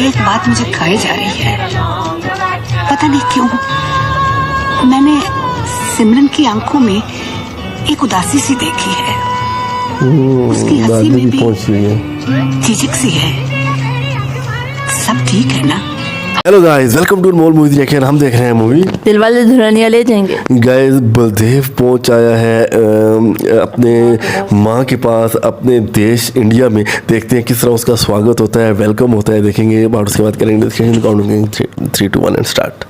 एक बात मुझे खाए जा रही है, पता नहीं क्यों। मैंने सिमरन की आंखों में एक उदासी सी देखी है। उसकी हंसी में भी झिझक सी है। सब ठीक है ना? हेलो गाइस, वेलकम टू मोल मूवी रिएक्शन। हम देख रहे हैं मूवी दिलवाले दुल्हनिया ले जाएंगे। गाइस, बलदेव पहुंच आया है अपने माँ के पास, अपने देश इंडिया में। देखते हैं किस तरह उसका स्वागत होता है, वेलकम होता है, देखेंगे। और उसके बाद करेंगे डिस्कशन। Counting 3, 2, 1 and start.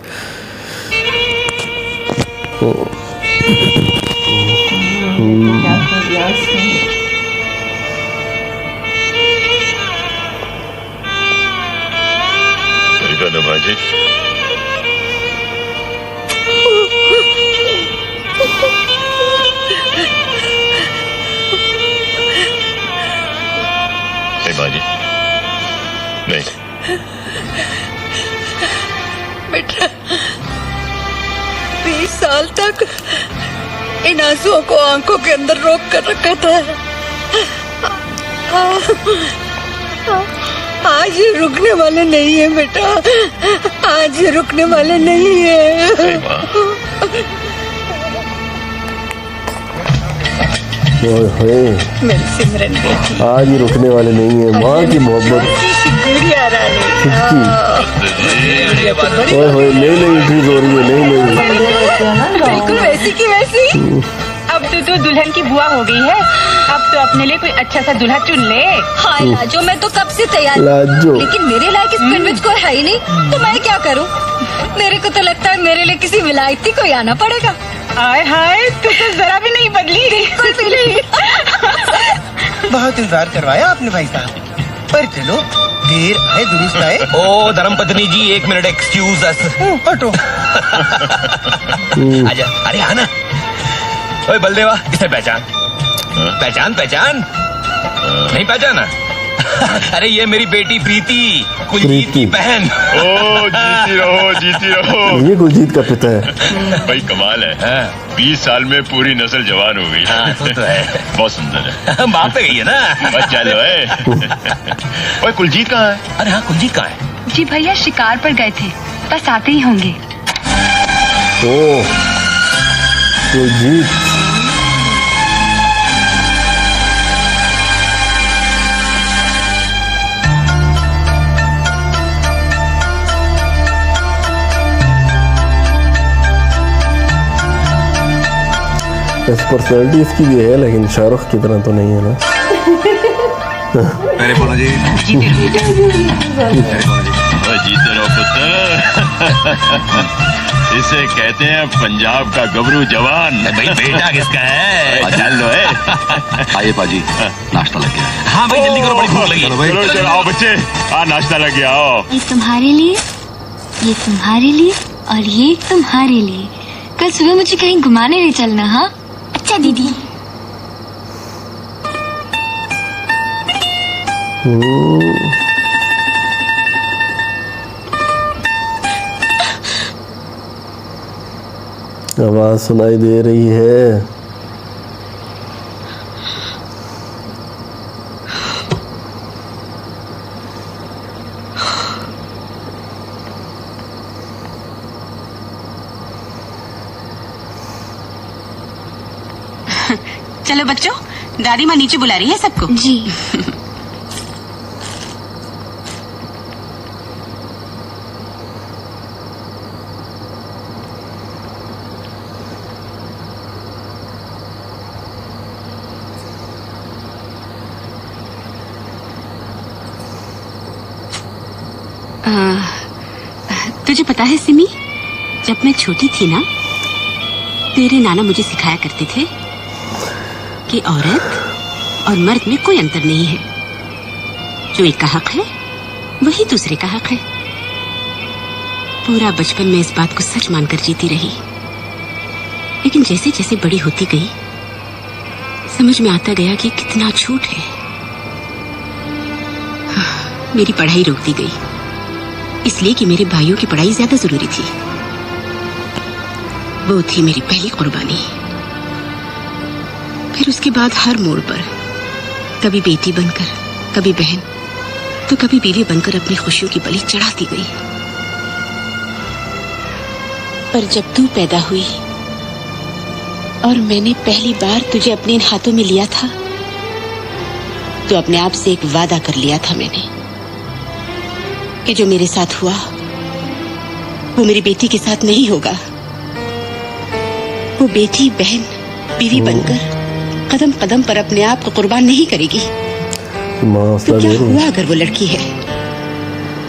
बाजी बाजी नहीं बेटा, 20 साल तक इन आंसुओं को आंखों के अंदर रोक कर रखा था। आज ये रुकने वाले नहीं है बेटा, आज ये रुकने वाले नहीं है। मेरी सिमरन बेटी आज ही रुकने वाले नहीं है। माँ की मोहब्बत नहीं इंक्रीज हो रही है। नहीं बिल्कुल वैसी की वैसी। अब तो दुल्हन की बुआ हो गई है। अब तो अपने लिए कोई अच्छा सा दूल्हा चुन ले। हाँ लाजो, मैं तो कब से तैयार लाजो, लेकिन मेरे लायक इस पिंड कोई है ही नहीं, तो मैं क्या करूँ? मेरे को तो लगता है मेरे लिए किसी विलायती को आना पड़ेगा। आय हाय, तू तो जरा भी नहीं बदली। बिल्कुल भी नहीं। बहुत इंतजार करवाया आपने भाई साहब, पर चलो देर आए दुरुस्त आए। ओ धर्मपत्नी जी, 1 मिनट एक्सक्यूज अस। हटो। आजा, अरे आना। ओए बलदेवा, इसे पहचान। पहचान पहचान नहीं पहचाना? अरे ये मेरी बेटी प्रीति, कुलजीत की बहन। ओ जीती रहो। ये कुलजीत का पिता है। भाई कमाल है। 20 साल में पूरी नस्ल जवान हो गई। हाँ, तो है। बहुत सुंदर है। बाप पे गई है ना। बस चलो है। ओए कुलजीत कहाँ है? अरे हाँ, कुलजीत कहाँ है? जी भैया शिकार पर गए थे, बस आते ही होंगे। ओ कुलजीत, पर्सनैलिटी इसकी भी है, लेकिन शाहरुख की तरह तो नहीं है ना। मेरे बोलो जी। जीते रहो पुत्र। इसे कहते हैं पंजाब का गबरू जवान। भाई बेटा किसका है? चल लो है। आइए पाजी, नाश्ता लग गया। हाँ भाई जल्दी करो, बड़ी भूख लगी। चलो आओ बच्चे, नाश्ता लग गया। आओ। ये तुम्हारे लिए, ये तुम्हारे लिए और ये तुम्हारे लिए। कल सुबह मुझे कहीं घुमाने ले चलना। हाँ अच्छा दीदी। आवाज सुनाई दे रही है। चलो बच्चों, दादी माँ नीचे बुला रही है सबको। जी। तुझे पता है सिमी, जब मैं छोटी थी ना, तेरे नाना मुझे सिखाया करते थे कि औरत और मर्द में कोई अंतर नहीं है। जो एक का हक है वही दूसरे का हक है। पूरा बचपन में इस बात को सच मानकर जीती रही, लेकिन जैसे जैसे बड़ी होती गई समझ में आता गया कि कितना झूठ है। मेरी पढ़ाई रोक दी गई, इसलिए कि मेरे भाइयों की पढ़ाई ज्यादा जरूरी थी। वो थी मेरी पहली कुर्बानी। फिर उसके बाद हर मोड़ पर कभी बेटी बनकर, कभी बहन, तो कभी बीवी बनकर अपनी खुशियों की बलि चढ़ाती गई, पर जब तू पैदा हुई और मैंने पहली बार तुझे अपने इन हाथों में लिया था, तो अपने आप से एक वादा कर लिया था मैंने कि जो मेरे साथ हुआ वो मेरी बेटी के साथ नहीं होगा। वो बेटी बहन बीवी बनकर कदम कदम पर अपने आप को कुर्बान नहीं करेगी। तो क्या हुआ अगर वो लड़की है?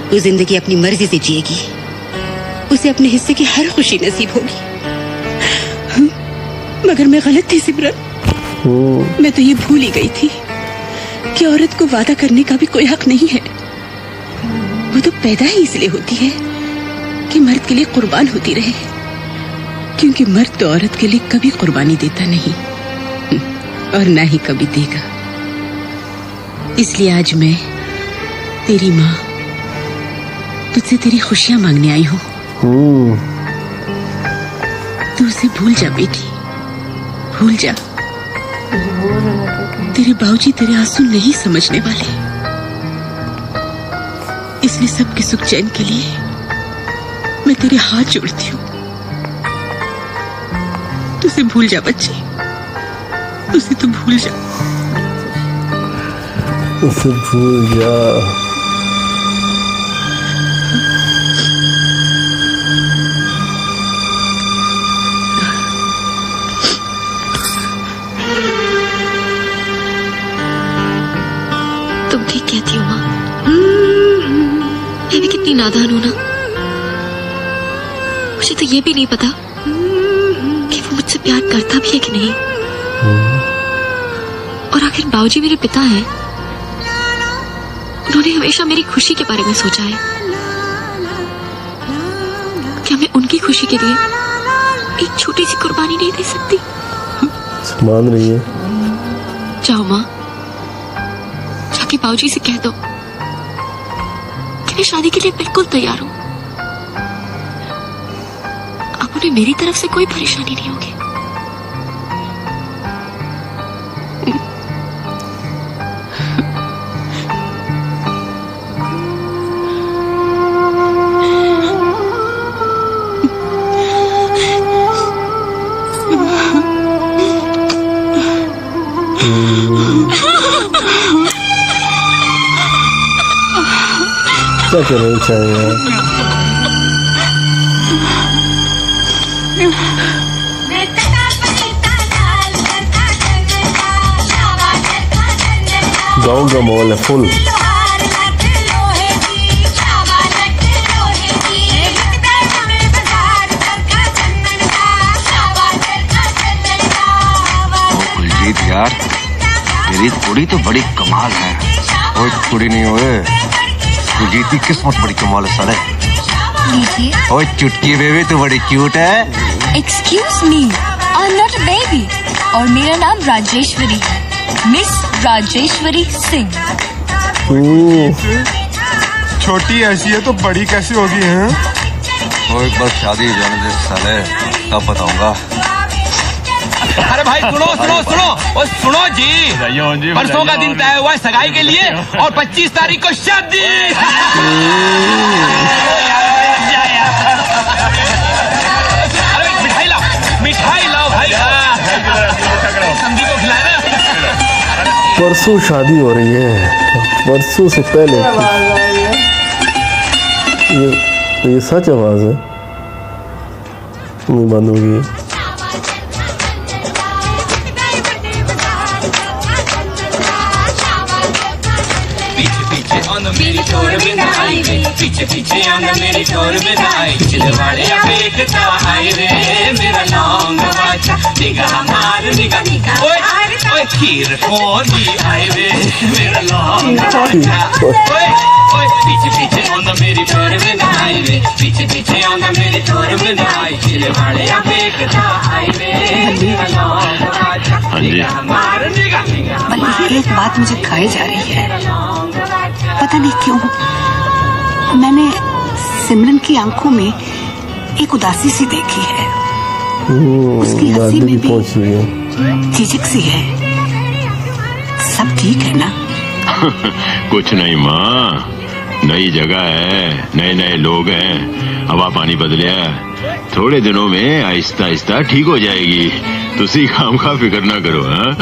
वो जिंदगी अपनी मर्जी से जिएगी, उसे अपने हिस्से की हर खुशी नसीब होगी। मगर मैं गलत थी सिमरन, मैं तो ये भूल ही गई थी कि औरत को वादा करने का भी कोई हक नहीं है। वो तो पैदा ही इसलिए होती है कि मर्द के लिए कुर्बान होती रहे, क्योंकि मर्द तो औरत के लिए कभी कुर्बानी देता नहीं और ना ही कभी देगा। इसलिए आज मैं तेरी माँ तुझसे तेरी खुशियां मांगने आई हूँ। तू उसे भूल जा बेटी, भूल जा। तेरे बाबूजी तेरे आंसू नहीं समझने वाले, इसलिए सबके सुख चैन के लिए मैं तेरे हाथ जोड़ती हूँ। तुझे भूल जा बच्चे, उसे तो भूल जा, उसे भूल जा। तुम ठीक कहती हो माँ, मैं भी कितनी नादान हूं ना। मुझे तो ये भी नहीं पता कि वो मुझसे प्यार करता भी है कि नहीं। और आखिर बाबूजी मेरे पिता हैं, उन्होंने हमेशा मेरी खुशी के बारे में सोचा है। क्या मैं उनकी खुशी के लिए एक छोटी सी कुर्बानी नहीं दे सकती? मान रही है। जाओ माँ, जाके बाबूजी से कह दो कि मैं शादी के लिए बिल्कुल तैयार हूँ। अब उन्हें मेरी तरफ से कोई परेशानी नहीं होगी। क्या करना चाहिए? गाँव का माहौल है फुल। कुलजीत यार, तेरी कुड़ी तो बड़ी कमाल है। ओए कुड़ी नहीं होए, कुलजीत की किस्मत बड़ी कमाल है साले। ओए चुटकी बेबी तो बड़ी क्यूट है। Excuse me, I am not a baby और मेरा नाम राजेश्वरी है, मिस राजेश्वरी सिंह। छोटी ऐसी है तो बड़ी कैसी होगी हैं? ओए बस शादी जाने दे साले, तब बताऊंगा। अरे भाई सुनो सुनो सुनो, और सुनो जी, परसों का दिन तय हुआ है सगाई के लिए और 25 तारीख को शादी। अरे मिठाई लाओ, मिठाई लाओ भाई। समझी को खिलाना। परसों शादी हो रही है, परसों से पहले। ये सच आवाज है, नहीं बंद होगी। मेरी ठोर में ना आई रे, पीछे पीछे आना मेरी ठोर में ना आई। चिलवाड़े देखता आई रे, मेरा लौंग बाचा निगाह मार निगाह। ओए ओए खीर कौनी आई रे, मेरा लौंग बाचा। ओए ओए पीछे पीछे आना मेरी ठोर में ना आई रे, पीछे पीछे आना मेरी ठोर में ना आई। चिलवाड़े देखता आई रे, मेरा लौंग बाचा निगाह मार निगाह। बल्कि एक बात मुझे खाई जा रही है, पता नहीं क्यों। मैंने सिमरन की आंखों में एक उदासी सी देखी है, उसकी हंसी में भी झिझक सी है। सब ठीक है ना? कुछ नहीं माँ, नई जगह है, नए नए लोग हैं, हवा पानी बदलिया, थोड़े दिनों में आहिस्ता आहिस्ता ठीक हो जाएगी। तुसी खामखा फिक्र ना करो। हाँ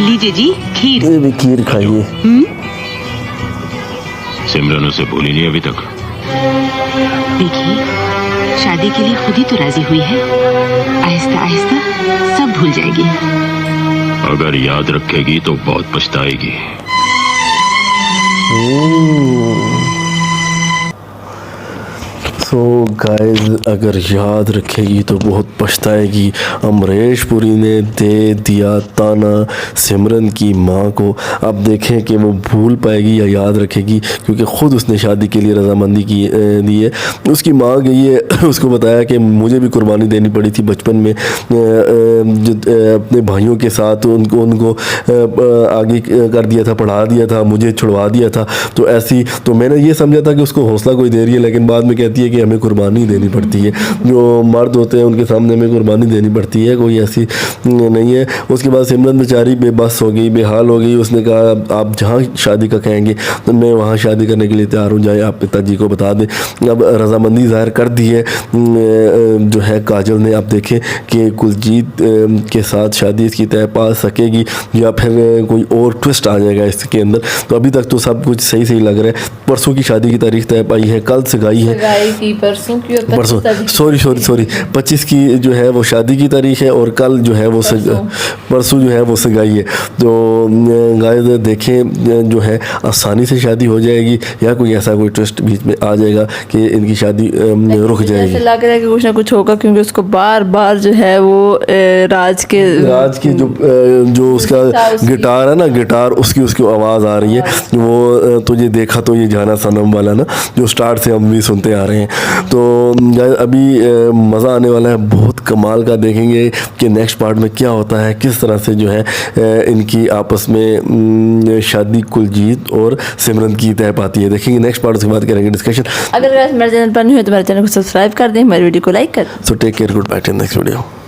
लीजिए जी खीर। ये भी खीर खाइए। सिमरन उसे भूली नहीं अभी तक। देखिए, शादी के लिए खुद ही तो राजी हुई है, आहिस्ता आहिस्ता सब भूल जाएगी। अगर याद रखेगी तो बहुत पछताएगी। सो गाइस, अगर याद रखेगी तो बहुत पछताएगी। अमरीश पुरी ने दे दिया ताना सिमरन की माँ को। अब देखें कि वो भूल पाएगी या याद रखेगी, क्योंकि ख़ुद उसने शादी के लिए रजामंदी की दी है। उसकी माँ गई है, उसको बताया कि मुझे भी कुर्बानी देनी पड़ी थी बचपन में अपने भाइयों के साथ। उनको आगे कर दिया था, पढ़ा दिया था, मुझे छुड़वा दिया था। तो ऐसी तो मैंने ये समझा था कि उसको हौसला कोई दे रही है, लेकिन बाद में कहती है कि हमें कुर्बानी देनी पड़ती है। जो मर्द होते हैं उनके सामने हमें कुर्बानी देनी पड़ती है, कोई ऐसी नहीं है। उसके बाद सिमरन बेचारी बेबस हो गई, बेहाल हो गई। उसने कहा आप जहाँ शादी का कहेंगे तो मैं वहाँ शादी करने के लिए तैयार हूँ, जाए आप पिताजी को बता दें। अब रजामंदी ज़ाहिर कर दी है जो है काजल ने। आप देखें कि कुलजीत के साथ शादी इसकी तय पा सकेगी या फिर कोई और ट्विस्ट आ जाएगा इसके अंदर। तो अभी तक तो सब कुछ सही सही लग रहा है। परसों की शादी की तारीख तय पाई है, कल सगाई है। परसों की और परसों सॉरी 25 की जो है वो शादी की तारीख है और कल जो है वो परसों जो है वो सगाई है। तो गाइस देखें जो है आसानी से शादी हो जाएगी या कोई ऐसा कोई ट्विस्ट बीच में आ जाएगा कि इनकी शादी रुक जाएगी। ऐसा लग रहा है कि कुछ ना कुछ होगा, क्योंकि उसको बार बार जो है वो राज के जो उसका गिटार है ना, गिटार उसकी आवाज़ आ रही है। वो तुझे देखा तो ये जाना सनम वाला ना, जो स्टार्ट से हम भी सुनते आ रहे हैं। तो अभी मज़ा आने वाला है, बहुत कमाल का। देखेंगे कि नेक्स्ट पार्ट में क्या होता है, किस तरह से जो है इनकी आपस में शादी कुलजीत और सिमरन की तय पाती है। देखेंगे नेक्स्ट पार्ट, उसके बाद करेंगे डिस्कशन। अगर मेरे चैनल पर नहीं हो तो मेरे चैनल को सब्सक्राइब कर दें, हमारी वीडियो को लाइक कर दें। So take care, good bye, till next video.